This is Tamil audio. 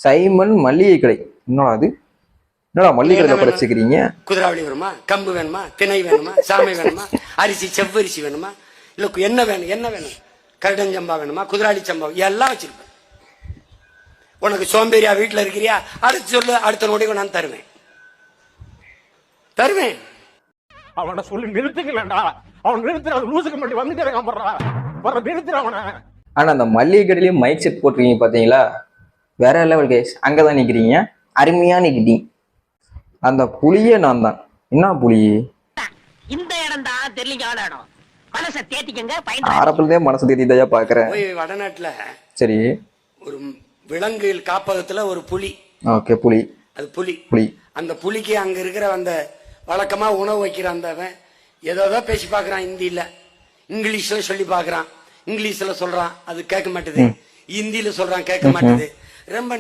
சைமன் மல்லிகை கடை. என்னடா அது? என்னடா மல்லிகை கடையில படிச்சுக்கிறீங்க? குதிராவளி வேணுமா, கம்பு வேணுமா, திணை வேணுமா, சாமை வேணுமா, அரிசி செவ்வரிசி வேணுமா, இல்ல என்ன வேணும், என்ன வேணும், கரடஞ்சம்பா வேணுமா, குதிராளி சம்பா எல்லாம் வச்சிருப்பேன். உனக்கு சோம்பேறியா வீட்டுல இருக்கிறியா, அடுத்து சொல்லு, அடுத்த நோடி நான் தருவேன் தருவேன். அவனை சொல்லி நிறுத்துக்கலடா, அவன் நிறுத்துற லூசுக்கு மட்டும் வந்துட்டே இருக்கான், நிறுத்துற அவனை. ஆனா அந்த மல்லிகை கடையிலயும் மைக் செட் போட்டிருக்கீங்க பாத்தீங்களா, வேற லெவல் கேஸ். அங்கதான் நிக்கிறீங்க, அருமையா நிக்கிட்டீங்க. அந்த புலியே நான் தான். என்ன புலி? இந்த இடம் தான் தெரியல இடம். மனசை தேத்திக்கங்க. ஆரம்பத்திலே மனசு தேத்திதையா பாக்குறேன். வடநாட்டுல சரி, ஒரு விலங்கு காப்பகத்துல ஒரு புலி. ஓகே, புலி. அது புலி. புலி. அந்த புலிக்கு அங்க இருக்கிற அந்த வழக்கமா உணவு வைக்கிற அந்த ஏதோ பேசி பாக்குறான், ஹிந்தியில இங்கிலீஷ்ல சொல்லி பாக்குறான், இங்கிலீஷ்ல சொல்றான், அது கேட்க மாட்டேது. ஹிந்தியில சொல்றான், கேட்க மாட்டேது. ரொம்ப